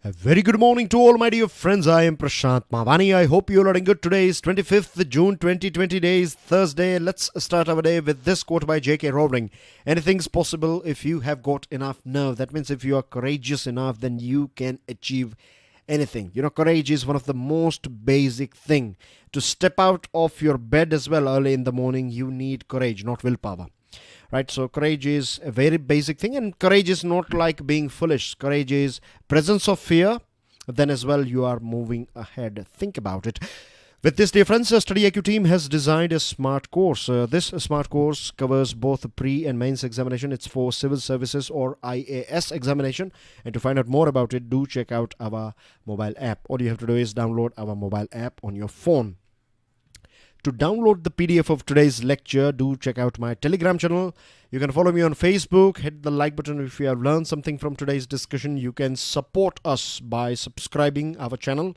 A very good morning to all my dear friends. I am Prashant Mavani. I hope you all are doing good. Today is 25th June 2020, day is Thursday. Let's start our day with this quote by J.K. Rowling. Anything's possible if you have got enough nerve. That means if you are courageous enough, then you can achieve anything. You know, courage is one of the most basic thing. To step out of your bed as well early in the morning, you need courage, not willpower. Right, so courage is a very basic thing, and courage is not like being foolish. Courage is presence of fear, then as well you are moving ahead. Think about it. With this, dear friends, the StudyIQ team has designed a smart course. This smart course covers both the pre and mains examination. It's for Civil Services or IAS examination. And to find out more about it, do check out our mobile app. All you have to do is download our mobile app on your phone. To download the PDF of today's lecture, do check out my Telegram channel. You can follow me on Facebook. Hit the like button if you have learned something from today's discussion. You can support us by subscribing our channel.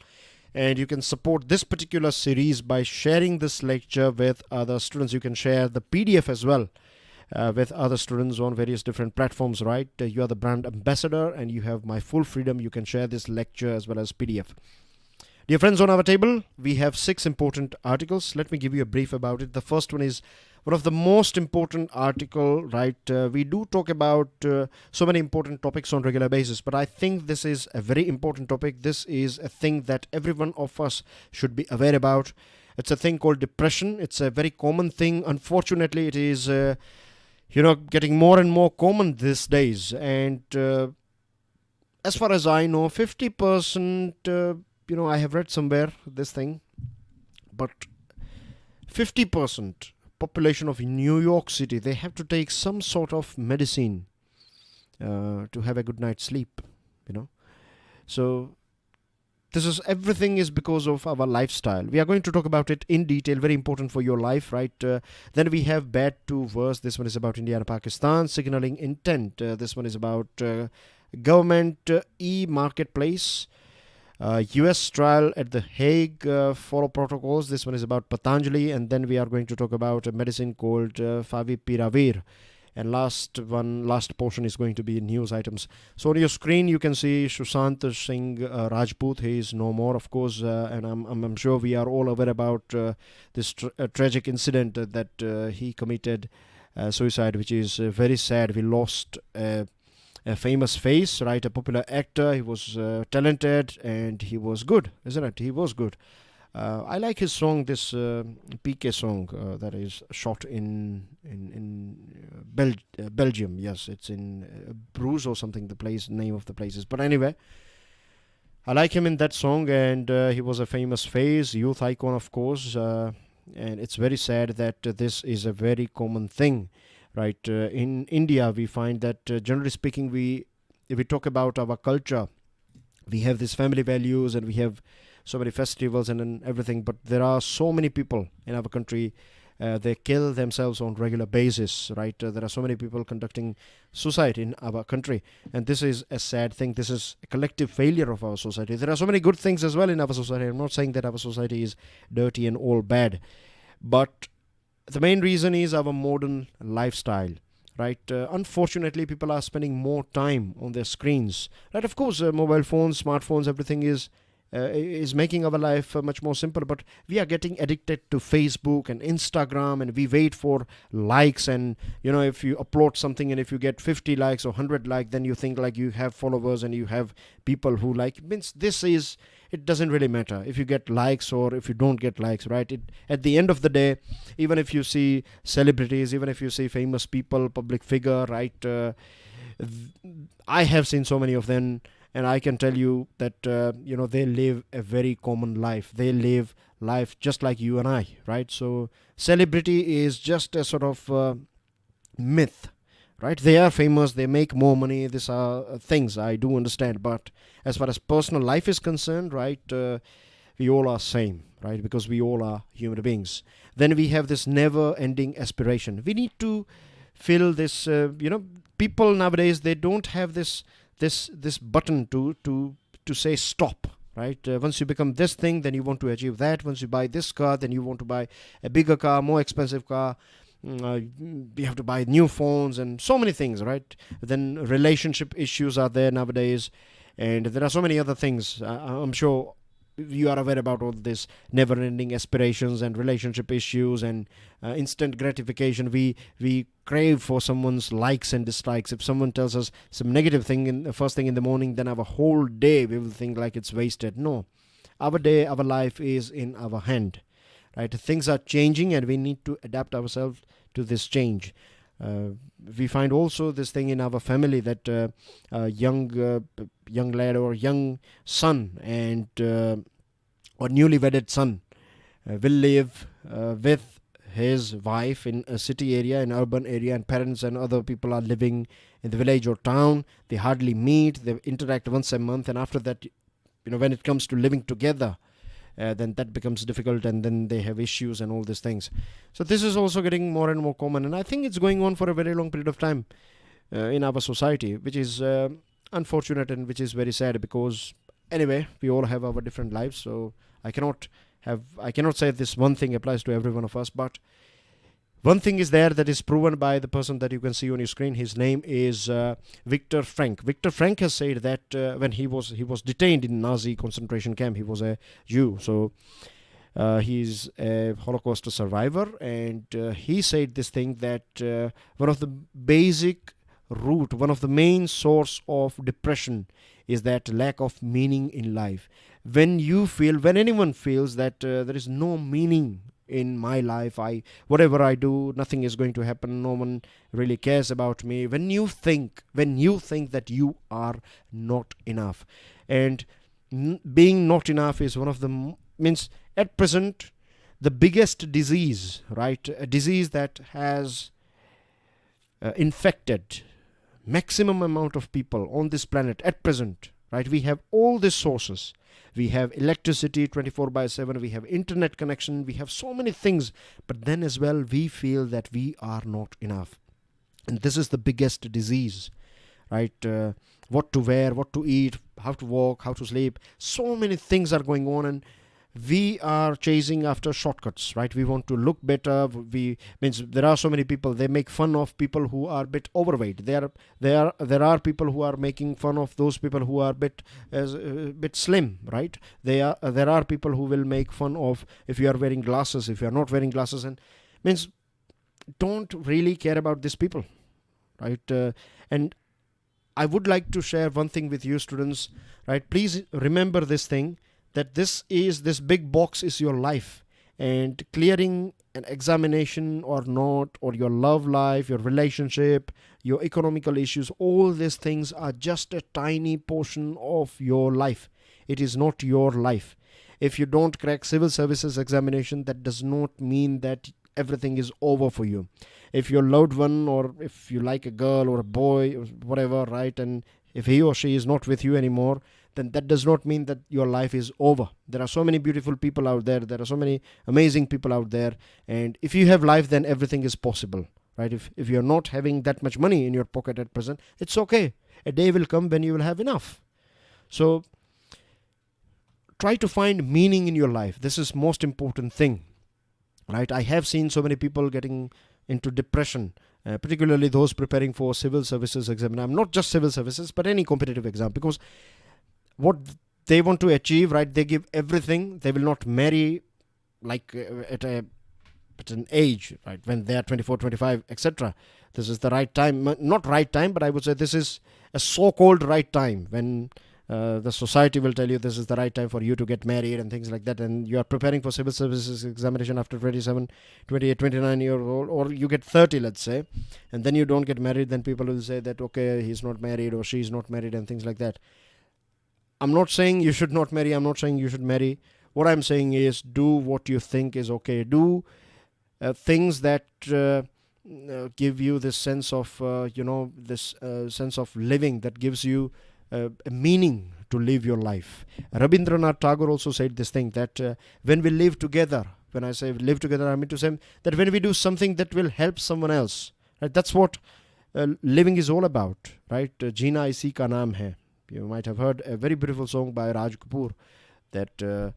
And you can support this particular series by sharing this lecture with other students. You can share the PDF as well with other students on various different platforms, right? You are the brand ambassador and you have my full freedom. You can share this lecture as well as PDF. Dear friends, on our table, we have 6 important articles. Let me give you a brief about it. The first one is one of the most important article, right? We do talk about so many important topics on regular basis, but I think this is a very important topic. This is a thing that every one of us should be aware about. It's a thing called depression. It's a very common thing. Unfortunately, it is, getting more and more common these days. And as far as I know, 50%... I have read somewhere this thing, but 50% population of New York City, they have to take some sort of medicine to have a good night's sleep, So everything is because of our lifestyle. We are going to talk about it in detail, very important for your life, right? Then we have bad to worse. This one is about India and Pakistan, signaling intent. This one is about government e-marketplace. US trial at the Hague, follow protocols. This one is about Patanjali, and then we are going to talk about a medicine called Favipiravir. And last portion is going to be news items. So on your screen you can see Sushant Singh Rajput. He is no more, of course, and I'm sure we are all aware about this tragic incident that he committed suicide, which is very sad. We lost a famous face, right? A popular actor. He was talented and he was good, isn't it? He was good. I like his song, this PK song that is shot in Belgium. Yes, it's in Bruges or something. Name of the place is. But anyway, I like him in that song, and he was a famous face, youth icon, of course. And it's very sad that this is a very common thing. Right, in India, we find that generally speaking, if we talk about our culture, we have these family values and we have so many festivals and everything. But there are so many people in our country, they kill themselves on regular basis, right? There are so many people conducting suicide in our country, and this is a sad thing. This is a collective failure of our society. There are so many good things as well in our society. I'm not saying that our society is dirty and all bad, but the main reason is our modern lifestyle, right? Unfortunately, people are spending more time on their screens, right? Of course, mobile phones, smartphones, everything is making our life much more simple, but we are getting addicted to Facebook and Instagram, and we wait for likes. And if you upload something and if you get 50 likes or 100 likes, then you think like you have followers and you have people who like. Means it doesn't really matter if you get likes or if you don't get likes, right? At the end of the day, even if you see celebrities, even if you see famous people, public figure, right? I have seen so many of them, and I can tell you that they live a very common life. They live life just like you and I, right? So celebrity is just a sort of myth, right? They are famous, they make more money. These are things I do understand, but as far as personal life is concerned, right, we all are same, right? Because we all are human beings. Then we have this never-ending aspiration. We need to fill this. People nowadays, they don't have this button to say stop, right? Once you become this thing, then you want to achieve that. Once you buy this car, then you want to buy a bigger car, more expensive car. You have to buy new phones and so many things, right? Then relationship issues are there nowadays. And there are so many other things. I'm sure you are aware about all this never-ending aspirations and relationship issues and instant gratification. We crave for someone's likes and dislikes. If someone tells us some negative thing in the first thing in the morning, then our whole day we will think like it's wasted. No, our day, our life is in our hand, right? Things are changing and we need to adapt ourselves to this change. We find also this thing in our family that a young lad or young son and or newly wedded son will live with his wife in a city area, an urban area, and parents and other people are living in the village or town. They hardly meet, they interact once a month, and after that, when it comes to living together, then that becomes difficult, and then they have issues and all these things. So this is also getting more and more common, and I think it's going on for a very long period of time in our society, which is unfortunate and which is very sad, because anyway, we all have our different lives. So I cannot say this one thing applies to every one of us, but one thing is there that is proven by the person that you can see on your screen. His name is Viktor Frankl. Viktor Frankl has said that when he was detained in Nazi concentration camp, he was a Jew. So he's a Holocaust survivor, and he said this thing that one of the basic root, one of the main source of depression is that lack of meaning in life. When anyone feels that there is no meaning in my life, whatever I do, nothing is going to happen, no one really cares about me. When you think that you are not enough, and being not enough is one of the means at present the biggest disease, right? A disease that has infected maximum amount of people on this planet at present, right? We have all these sources. We have electricity 24/7, we have internet connection, we have so many things, but then as well we feel that we are not enough. And this is the biggest disease, right? What to wear, what to eat, how to walk, how to sleep, so many things are going on, and we are chasing after shortcuts, right? We want to look better. There are so many people, they make fun of people who are a bit overweight. There are people who are making fun of those people who are bit slim, right? There are people who will make fun of if you are wearing glasses, if you are not wearing glasses, and don't really care about these people, right? And I would like to share one thing with you students, right? Please remember this thing, that this big box is your life, and clearing an examination or not, or your love life, your relationship, your economical issues, all these things are just a tiny portion of your life. It is not your life. If you don't crack civil services examination, that does not mean that everything is over for you. If your loved one, or if you like a girl or a boy or whatever, right, and if he or she is not with you anymore, then that does not mean that your life is over. There are so many beautiful people out there. There are so many amazing people out there. And if you have life, then everything is possible, right? If you're not having that much money in your pocket at present, it's okay. A day will come when you will have enough. So try to find meaning in your life. This is most important thing, right? I have seen so many people getting into depression, particularly those preparing for civil services examination. Not just civil services, but any competitive exam, because what they want to achieve, right? They give everything. They will not marry like at an age, right, when they are 24, 25, etc. This is the right time. Not right time, but I would say this is a so-called right time when the society will tell you this is the right time for you to get married and things like that. And you are preparing for civil services examination after 27, 28, 29 years old, or you get 30, let's say, and then you don't get married. Then people will say that, okay, he's not married or she's not married and things like that. I'm not saying you should not marry. I'm not saying you should marry. What I'm saying is do what you think is okay. Do things that give you this sense of, this sense of living that gives you a meaning to live your life. Rabindranath Tagore also said this thing that when we live together, when I say live together, I mean to say that when we do something that will help someone else, right? That's what living is all about, right? Jeena isi ka naam hai. You might have heard a very beautiful song by Raj Kapoor that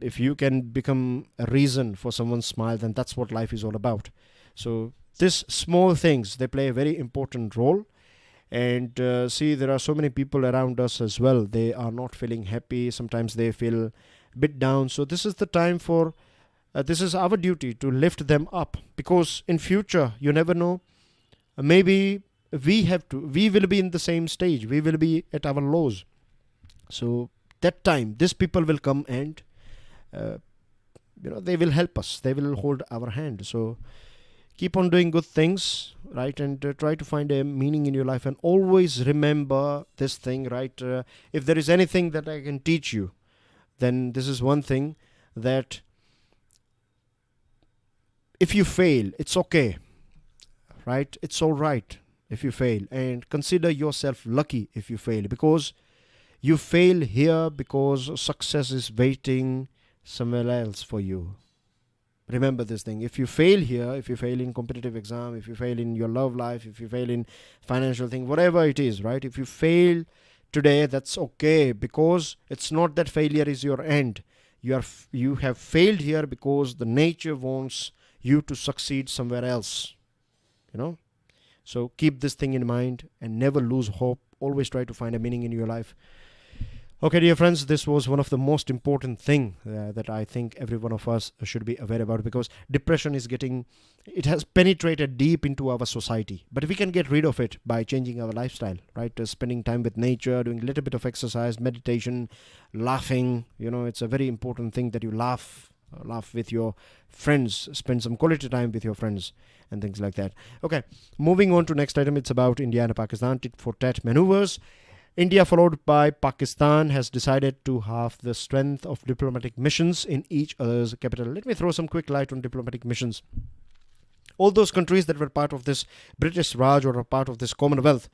if you can become a reason for someone's smile, then that's what life is all about. So these small things, they play a very important role. And see, there are so many people around us as well. They are not feeling happy. Sometimes they feel a bit down. So this is the time for, this is our duty to lift them up, because in future, you never know, maybe we will be in the same stage. We will be at our lows. So that time, these people will come and, they will help us. They will hold our hand. So keep on doing good things, right? And try to find a meaning in your life, and always remember this thing, right? If there is anything that I can teach you, then this is one thing, that if you fail, it's okay, right? It's all right if you fail, and consider yourself lucky if you fail, because you fail here because success is waiting somewhere else for you. Remember this thing. If you fail here, if you fail in competitive exam, if you fail in your love life, if you fail in financial thing, whatever it is, right? If you fail today, that's okay, because it's not that failure is your end. You have failed here because the nature wants you to succeed somewhere else. So keep this thing in mind and never lose hope. Always try to find a meaning in your life. Okay, dear friends, this was one of the most important thing that I think every one of us should be aware about, because depression it has penetrated deep into our society. But we can get rid of it by changing our lifestyle, right? Spending time with nature, doing a little bit of exercise, meditation, laughing. It's a very important thing that you laugh with your friends, spend some quality time with your friends and things like that. Okay, moving on to next item. It's about India and Pakistan tit for tat maneuvers. India, followed by Pakistan, has decided to halve the strength of diplomatic missions in each other's capital. Let me throw some quick light on diplomatic missions. All those countries that were part of this British Raj or a part of this Commonwealth,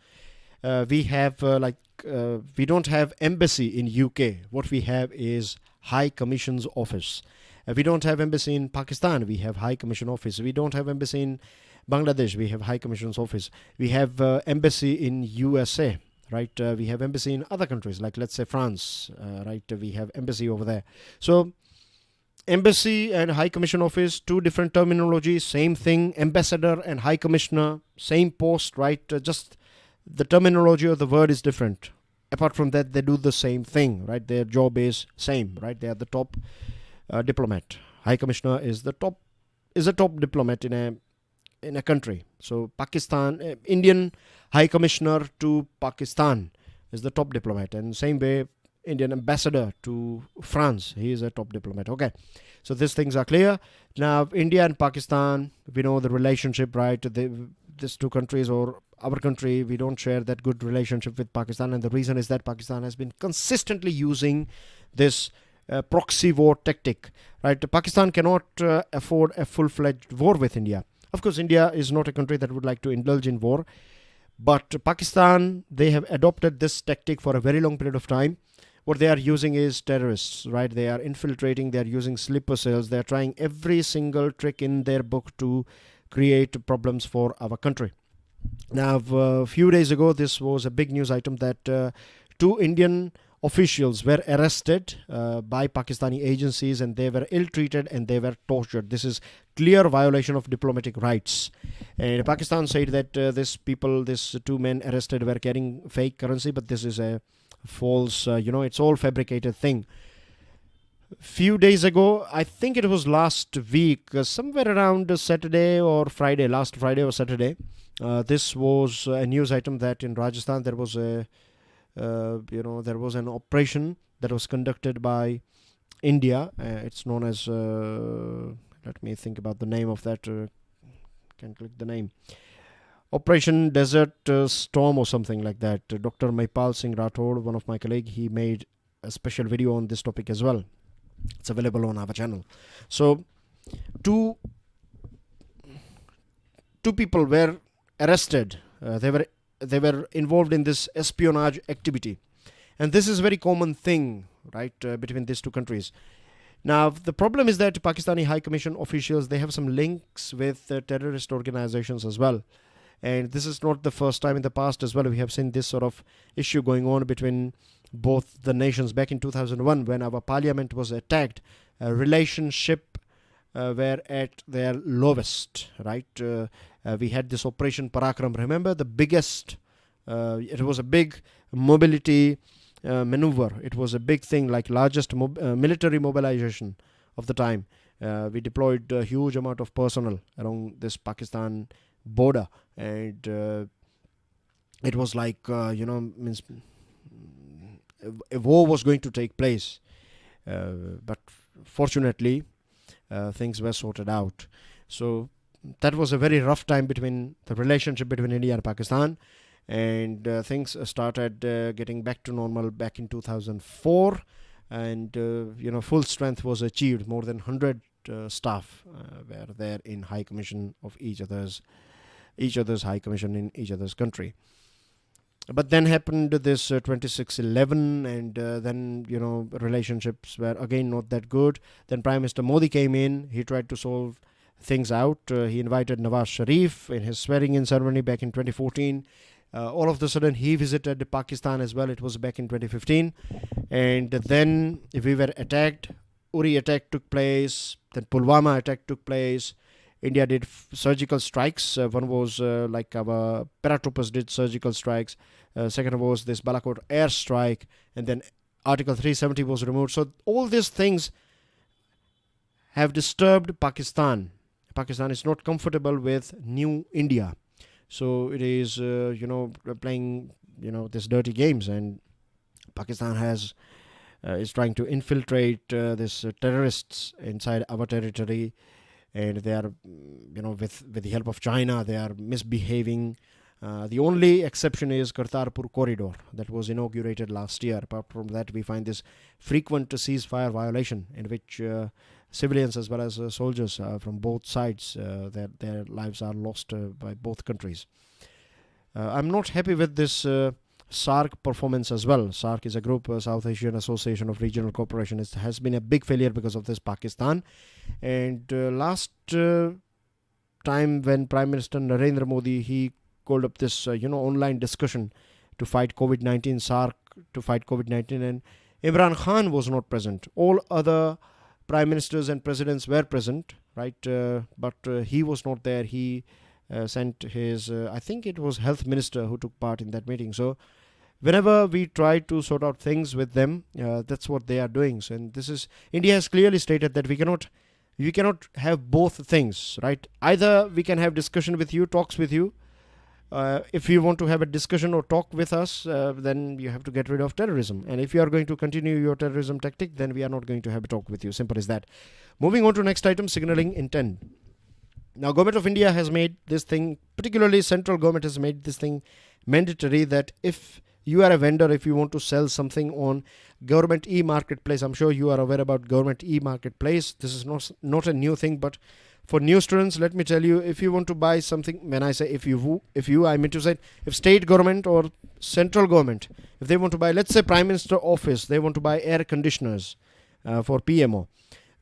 we don't have embassy in UK. What we have is High Commission's office. We don't have embassy in Pakistan. We have High Commission office. We don't have embassy in Bangladesh. We have High Commission's office. We have embassy in USA. Right, we have embassy in other countries, like let's say France, right, we have embassy over there. So embassy and High Commission office, two different terminologies, same thing. Ambassador and High Commissioner, same post, right? Just the terminology of the word is different. Apart from that, they do the same thing, right? Their job is same, right? They are the top diplomat. High Commissioner is a top diplomat in a country. So Pakistan, Indian High Commissioner to Pakistan is the top diplomat, and same way Indian ambassador to France, he is a top diplomat. Okay, so these things are clear. Now India and Pakistan, we know the relationship, right? These two countries, or our country, we don't share that good relationship with Pakistan, and the reason is that Pakistan has been consistently using this proxy war tactic, right? Pakistan cannot afford a full-fledged war with India. Of course, India is not a country that would like to indulge in war, but Pakistan, they have adopted this tactic for a very long period of time. What they are using is terrorists, right? They are infiltrating, they are using sleeper cells, they are trying every single trick in their book to create problems for our country. Now, a few days ago, this was a big news item that two Indian officials were arrested by Pakistani agencies, and they were ill-treated and they were tortured. This is clear violation of diplomatic rights. And Pakistan said that these two men arrested were carrying fake currency, but this is a false, it's all fabricated thing. Few days ago, I think it was last week, somewhere around Saturday or Friday, last Friday or Saturday, this was a news item that in Rajasthan there was an operation that was conducted by India. It's known as, let me think about the name of that. Can click the name. Operation Desert Storm or something like that. Dr. Maipal Singh Rathod, one of my colleagues, he made a special video on this topic as well. It's available on our channel. So, two people were arrested. They were involved in this espionage activity, and this is a very common thing, right, between these two countries. Now the problem is that Pakistani High Commission officials, they have some links with terrorist organizations as well, and this is not the first time. In the past as well, we have seen this sort of issue going on between both the nations. Back in 2001, when our parliament was attacked, relationship were at their lowest, right? We had this Operation Parakram, remember, the biggest It was a big mobility maneuver. It was a big thing, like largest military mobilization of the time. We deployed a huge amount of personnel along this Pakistan border, and it was like means a war was going to take place, but fortunately things were sorted out. So that was a very rough time between the relationship between India and Pakistan, and things started getting back to normal back in 2004, and full strength was achieved. More than 100 staff were there in High Commission of each other's High Commission in each other's country. But then happened this 26/11, and then relationships were again not that good. Then Prime Minister Modi came in. He tried to solve things out. He invited Nawaz Sharif in his swearing-in ceremony back in 2014. All of a sudden, he visited Pakistan as well. It was back in 2015, and then we were attacked. Uri attack took place. Then Pulwama attack took place. India did surgical strikes. One was like our paratroopers did surgical strikes. Second was this Balakot air strike, and then Article 370 was removed. So all these things have disturbed Pakistan. Pakistan is not comfortable with new India. So it is, playing, these dirty games, and Pakistan is trying to infiltrate these terrorists inside our territory, and they are, with the help of China, they are misbehaving. The only exception is Kartarpur corridor that was inaugurated last year. Apart from that, we find this frequent ceasefire violation in which civilians as well as soldiers from both sides, their lives are lost by both countries. I'm not happy with this SARC performance as well. SARC is a group, South Asian Association of Regional Cooperation. It has been a big failure because of this Pakistan. And last time when Prime Minister Narendra Modi, he called up this online discussion to fight COVID-19, SARC to fight COVID-19, and Imran Khan was not present. All other prime ministers and presidents were present, right? But he was not there. He sent his, I think it was health minister who took part in that meeting. So whenever we try to sort out things with them, that's what they are doing. So, and this is, India has clearly stated that we cannot have both things, right? Either we can have discussion with you, talks with you. If you want to have a discussion or talk with us, then you have to get rid of terrorism. And if you are going to continue your terrorism tactic, then we are not going to have a talk with you. Simple as that. Moving on to next item, signaling intent. Now, Government of India has made this thing, particularly central government has made this thing mandatory, that if you are a vendor, if you want to sell something on government e-marketplace, I'm sure you are aware about government e-marketplace. This is not a new thing, but for new students, let me tell you, if you want to buy something, when I say if you, I mean to say, if state government or central government, if they want to buy, let's say Prime Minister office, they want to buy air conditioners for PMO,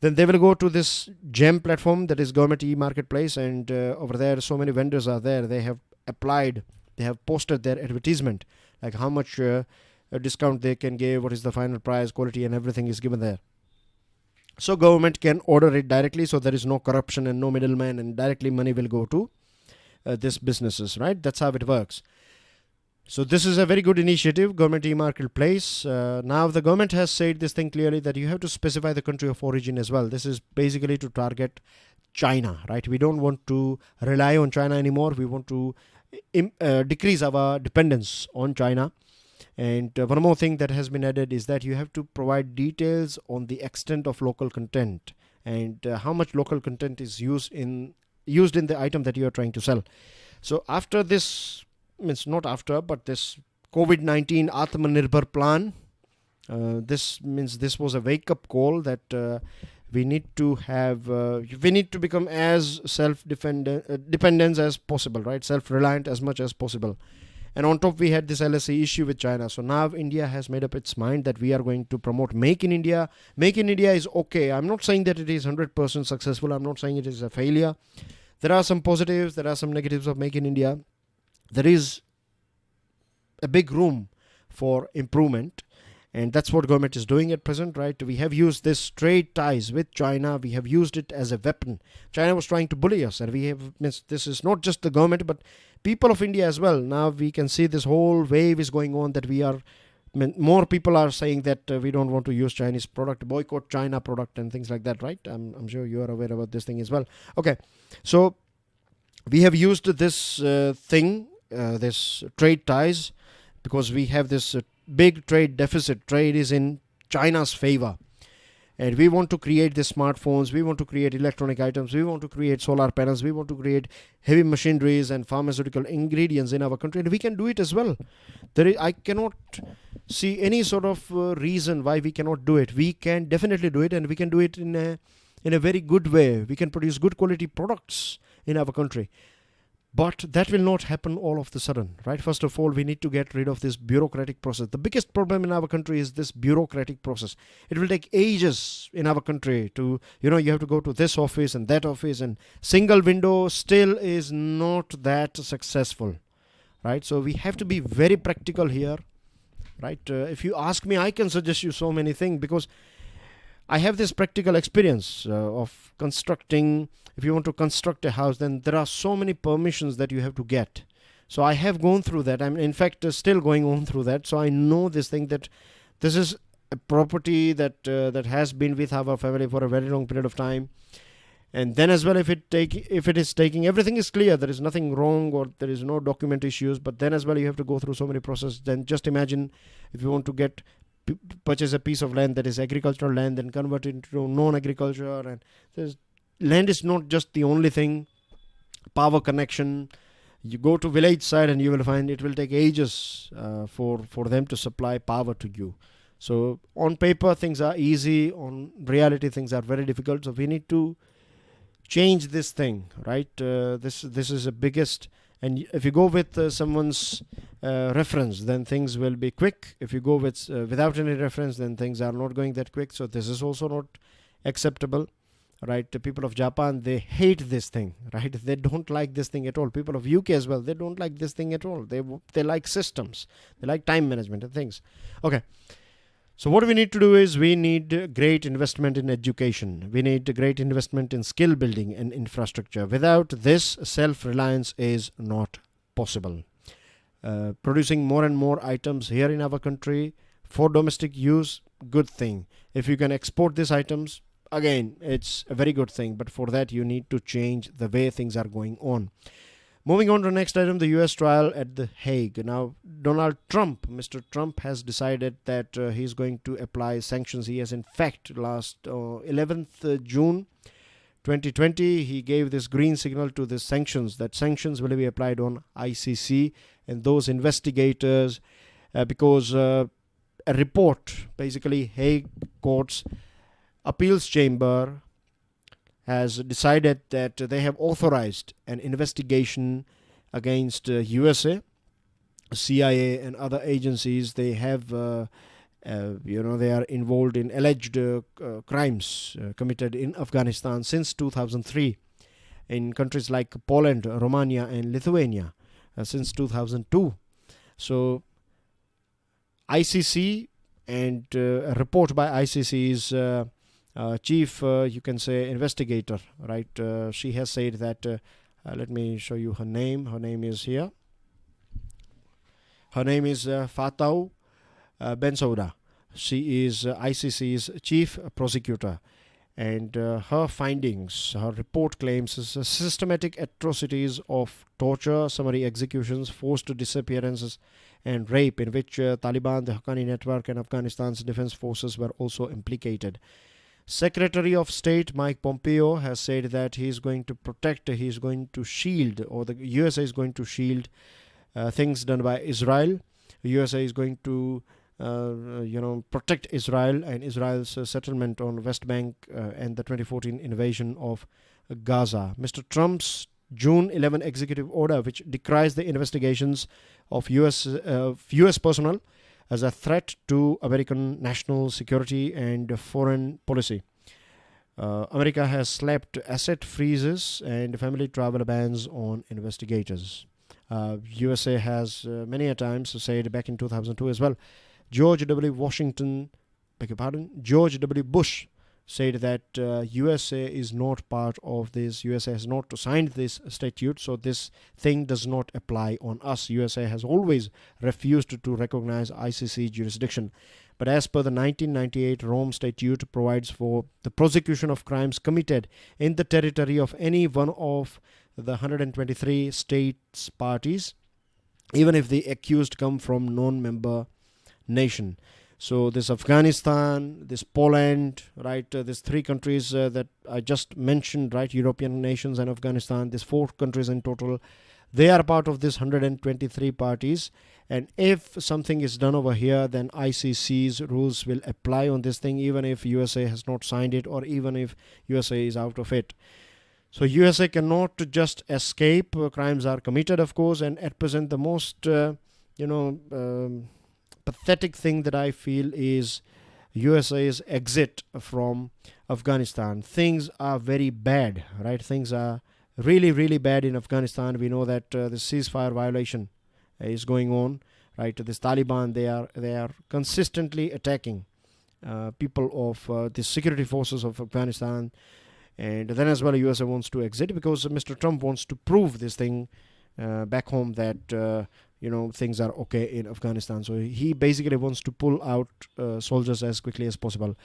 then they will go to this GEM platform, that is government e-marketplace, and over there, so many vendors are there. They have applied, they have posted their advertisement, like how much a discount they can give, what is the final price, quality, and everything is given there. So government can order it directly, so there is no corruption and no middleman, and directly money will go to these businesses, right? That's how it works. So this is a very good initiative, government e-marketplace. Now the government has said this thing clearly, that you have to specify the country of origin as well. This is basically to target China, right? We don't want to rely on China anymore. We want to decrease our dependence on China. And one more thing that has been added is that you have to provide details on the extent of local content and how much local content is used in the item that you are trying to sell. So after this, means not after, but this COVID-19 Atmanirbhar plan, this means this was a wake-up call that we need to become as self-dependent as possible, right? Self-reliant as much as possible. And on top, we had this LSE issue with China. So now India has made up its mind that we are going to promote Make in India. Make in India is okay. I'm not saying that it is 100% successful. I'm not saying it is a failure. There are some positives. There are some negatives of Make in India. There is a big room for improvement. And that's what government is doing at present, right? We have used this trade ties with China. We have used it as a weapon. China was trying to bully us, and we have missed. This is not just the government, but people of India as well. Now we can see this whole wave is going on that we are, more people are saying that we don't want to use Chinese product, boycott China product and things like that, right? I'm sure you are aware about this thing as well. Okay, so we have used this this trade ties, because we have this big trade deficit. Trade is in China's favor, and we want to create the smartphones, we want to create electronic items, we want to create solar panels, we want to create heavy machineries and pharmaceutical ingredients in our country, and we can do it as well. I cannot see any sort of reason why we cannot do it. We can definitely do it, and we can do it in a very good way. We can produce good quality products in our country. But that will not happen all of the sudden, right? First of all, we need to get rid of this bureaucratic process. The biggest problem in our country is this bureaucratic process. It will take ages in our country to, you have to go to this office and that office, and single window still is not that successful, right? So we have to be very practical here, right? If you ask me, I can suggest you so many things, because I have this practical experience of constructing. If you want to construct a house, then there are so many permissions that you have to get. So I have gone through that. I'm in fact still going on through that. So I know this thing, that this is a property that that has been with our family for a very long period of time. And then as well, if it is taking, everything is clear, there is nothing wrong, or there is no document issues. But then as well, you have to go through so many processes. Then just imagine if you want to purchase a piece of land that is agricultural land, then convert it into non-agriculture, and land is not just the only thing. Power connection, you go to village side and you will find it will take ages for them to supply power to you. So on paper things are easy, on reality things are very difficult. So we need to change this thing, right? This is the biggest. And if you go with someone's reference, then things will be quick. If you go with without any reference, then things are not going that quick. So this is also not acceptable, right? The people of Japan, they hate this thing, right? They don't like this thing at all. People of UK as well, they don't like this thing at all. They like systems, they like time management and things. Okay. So what we need to do is we need great investment in education. We need great investment in skill building and infrastructure. Without this, self-reliance is not possible. Producing more and more items here in our country for domestic use, good thing. If you can export these items, again, it's a very good thing. But for that, you need to change the way things are going on. Moving on to the next item, the US trial at the Hague. Now, Mr. Trump has decided that he's going to apply sanctions. He has, in fact, last 11th June 2020, he gave this green signal to the sanctions, that sanctions will be applied on ICC and those investigators because a report, basically Hague Court's appeals chamber has decided that they have authorized an investigation against USA, CIA and other agencies. They have, they are involved in alleged crimes committed in Afghanistan since 2003, in countries like Poland, Romania and Lithuania since 2002. So ICC, and a report by ICC's chief, you can say, investigator, right? She has said that, let me show you her name. Her name is here. Her name is Fatau Bensouda. She is ICC's chief prosecutor. And her findings, her report claims systematic atrocities of torture, summary executions, forced disappearances and rape, in which Taliban, the Haqqani network and Afghanistan's defense forces were also implicated. Secretary of State Mike Pompeo has said that he is going to protect, he is going to shield, or the USA is going to shield things done by Israel. The USA is going to protect Israel and Israel's settlement on West Bank and the 2014 invasion of Gaza. Mr. Trump's June 11 executive order, which decries the investigations of US personnel as a threat to American national security and foreign policy. America has slapped asset freezes and family travel bans on investigators. USA has many a times said, back in 2002 as well, George W. Washington, beg your pardon, George W. Bush said that USA is not part of this. USA has not signed this statute, so this thing does not apply on us. USA has always refused to recognize ICC jurisdiction. But as per the 1998 Rome Statute provides for the prosecution of crimes committed in the territory of any one of the 123 states parties, even if the accused come from non-member nation. So this Afghanistan, this Poland, right, these three countries that I just mentioned, right, European nations and Afghanistan, these 4 countries in total, they are part of this 123 parties. And if something is done over here, then ICC's rules will apply on this thing, even if USA has not signed it or even if USA is out of it. So USA cannot just escape. Crimes are committed, of course, and at present the most, pathetic thing that I feel is USA's exit from Afghanistan. Things are very bad, right? Things are really, really bad in Afghanistan. We know that the ceasefire violation is going on, right? This Taliban, they are consistently attacking people of the security forces of Afghanistan. And then as well, USA wants to exit because Mr. Trump wants to prove this thing back home that things are okay in Afghanistan. So he basically wants to pull out soldiers as quickly as possible.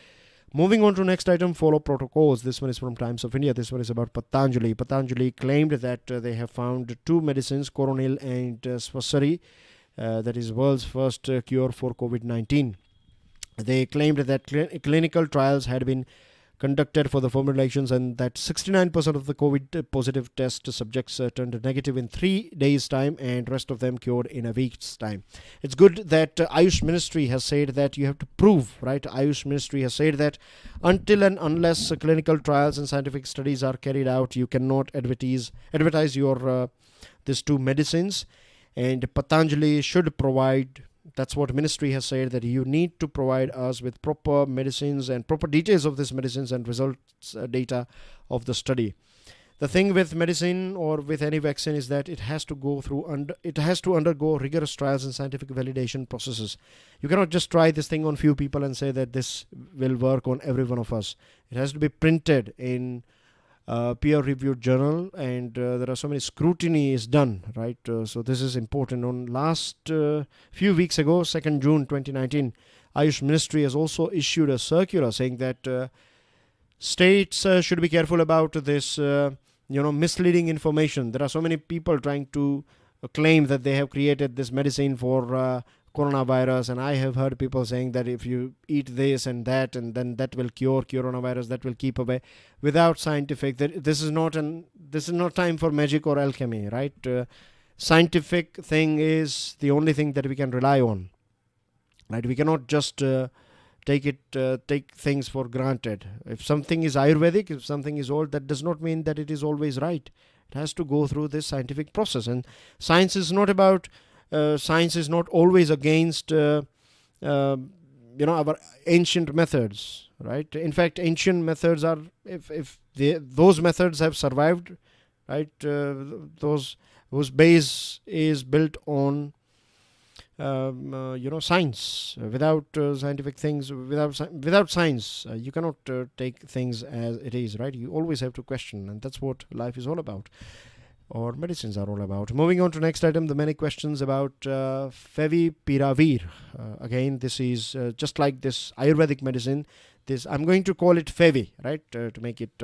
Moving on to next item, follow protocols. This one is from Times of India. This one is about Patanjali. Patanjali claimed that they have found 2 medicines, Coronil and Swasari, that is world's first cure for COVID-19. They claimed that clinical trials had been conducted for the formulations and that 69% of the COVID positive test subjects turned negative in 3 days time and rest of them cured in a week's time. It's good that Ayush Ministry has said that you have to prove, right? Ayush Ministry has said that until and unless clinical trials and scientific studies are carried out, you cannot advertise your these 2 medicines, and Patanjali should provide. That's what ministry has said, that you need to provide us with proper medicines and proper details of these medicines and results data of the study. The thing with medicine or with any vaccine is that it has to undergo rigorous trials and scientific validation processes. You cannot just try this thing on few people and say that this will work on every one of us. It has to be printed in peer-reviewed journal, and there are so many scrutiny is done, right? So this is important. On last few weeks ago, 2nd June 2019, Ayush Ministry has also issued a circular saying that states should be careful about this, misleading information. There are so many people trying to claim that they have created this medicine for coronavirus, and I have heard people saying that if you eat this and that, and then that will cure coronavirus, that will keep away, without scientific. This is not time for magic or alchemy, right? Scientific thing is the only thing that we can rely on, right? We cannot just take things for granted. If something is Ayurvedic, if something is old, that does not mean that it is always right. It has to go through this scientific process, and science is not always against our ancient methods, right? In fact, ancient methods are, if those methods have survived, right, whose base is built on science. Without scientific things, without science, you cannot take things as it is, right? You always have to question, and that's what life is all about, or medicines are all about. Moving on to next item, the many questions about Favipiravir. Again, this is just like this Ayurvedic medicine. I'm going to call it Favi, right, to make it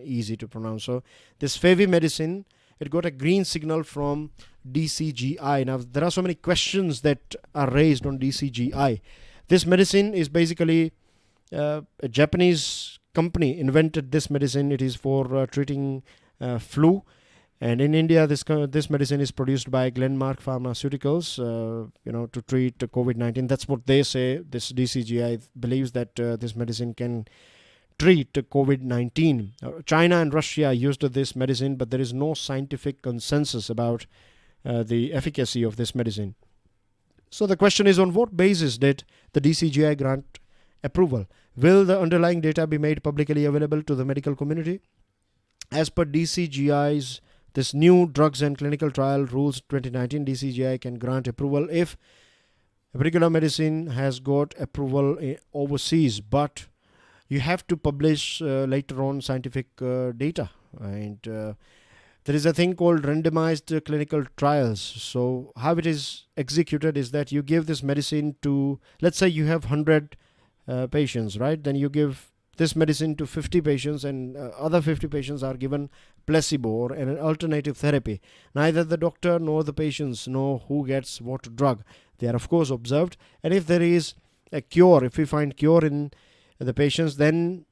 easy to pronounce. So this Favi medicine, it got a green signal from DCGI. Now, there are so many questions that are raised on DCGI. This medicine is basically a Japanese company invented this medicine. It is for treating flu. And in India, this medicine is produced by Glenmark Pharmaceuticals, to treat COVID-19. That's what they say. This DCGI believes that this medicine can treat COVID-19. China and Russia used this medicine, but there is no scientific consensus about the efficacy of this medicine. So the question is, on what basis did the DCGI grant approval? Will the underlying data be made publicly available to the medical community? As per DCGI's this new drugs and clinical trial rules 2019, DCGI can grant approval if a particular medicine has got approval overseas, but you have to publish later on scientific data. And there is a thing called randomized clinical trials. So how it is executed is that you give this medicine to, let's say you have 100 patients, right? Then you give this medicine to 50 patients, and other 50 patients are given placebo or an alternative therapy. Neither the doctor nor the patients know who gets what drug. They are of course observed, and if there is a cure, if we find cure in the patients, then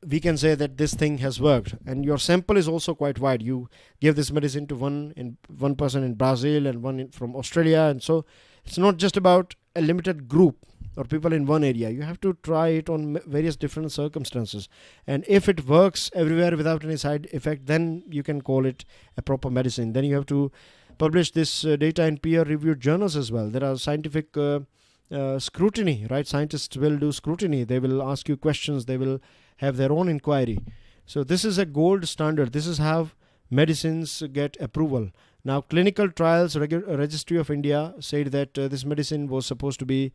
we can say that this thing has worked. And your sample is also quite wide. You give this medicine to one person in Brazil and one from Australia, and so it's not just about a limited group or people in one area. You have to try it on various different circumstances, and if it works everywhere without any side effect, then you can call it a proper medicine. Then you have to publish this data in peer-reviewed journals as well. There are scientific scrutiny, right? Scientists will do scrutiny. They will ask you questions. They will have their own inquiry. So this is a gold standard. This is how medicines get approval. Now, Clinical Trials Registry of India said that this medicine was supposed to be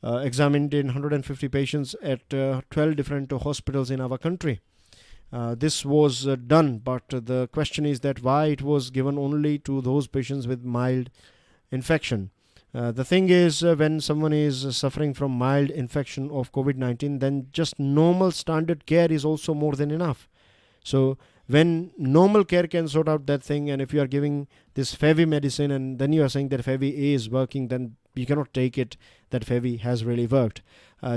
examined in 150 patients at 12 different hospitals in our country. This was done, but the question is that why it was given only to those patients with mild infection. The thing is, when someone is suffering from mild infection of COVID-19, then just normal standard care is also more than enough. So when normal care can sort out that thing, and if you are giving this Fevi medicine and then you are saying that Fevi A is working, then you cannot take it that Fevi has really worked.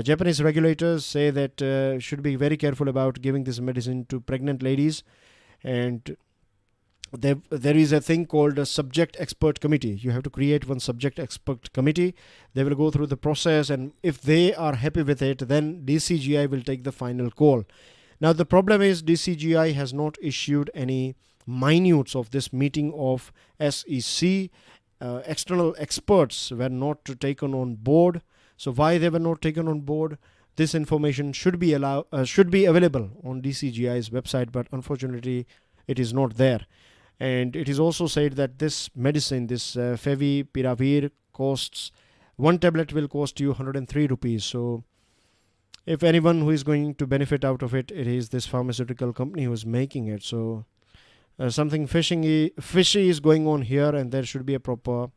Japanese regulators say that should be very careful about giving this medicine to pregnant ladies, and there is a thing called a subject expert committee. You have to create one subject expert committee. They will go through the process, and if they are happy with it, then DCGI will take the final call. Now the problem is DCGI has not issued any minutes of this meeting of SEC. External experts were not taken on board. So why they were not taken on board? This information should be available on DCGI's website, but unfortunately it is not there. And it is also said that this medicine, this Favipiravir, costs, one tablet will cost you 103 rupees. So if anyone who is going to benefit out of it, it is this pharmaceutical company who is making it. So something fishy is going on here, and there should be a proper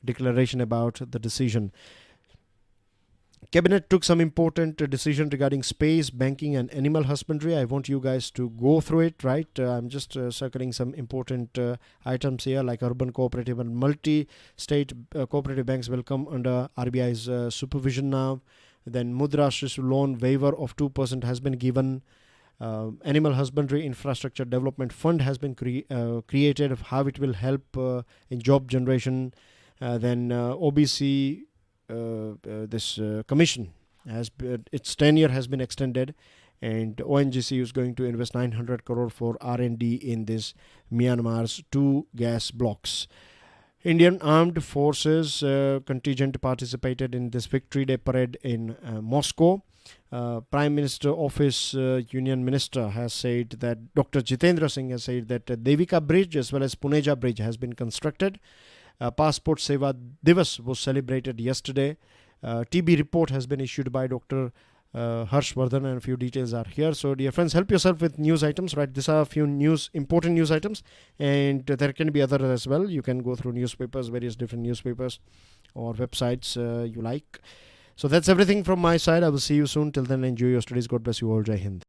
declaration about the decision. Cabinet took some important decision regarding space, banking and animal husbandry. I want you guys to go through it, right? I'm just circling some important items here, like urban cooperative and multi-state cooperative banks will come under RBI's supervision now. Then Mudra Shisu loan waiver of 2% has been given. Animal husbandry infrastructure development fund has been created. How it will help in job generation. Then OBC this commission its tenure has been extended, and ONGC is going to invest 900 crore for R&D in this Myanmar's 2 gas blocks. Indian Armed Forces contingent participated in this Victory Day parade in Moscow. Prime Minister Office Union Minister has said that Dr. Jitendra Singh has said that Devika Bridge as well as Puneja Bridge has been constructed. Passport Seva Divas was celebrated yesterday. TB report has been issued by Dr. Harshvardhan, and a few details are here. So dear friends, help yourself with news items, right? These are a few important news items, and there can be others as well. You can go through newspapers, various different newspapers or websites you like. So that's everything from my side. I will see you soon. Till then, enjoy your studies. God bless you all. Jai Hind.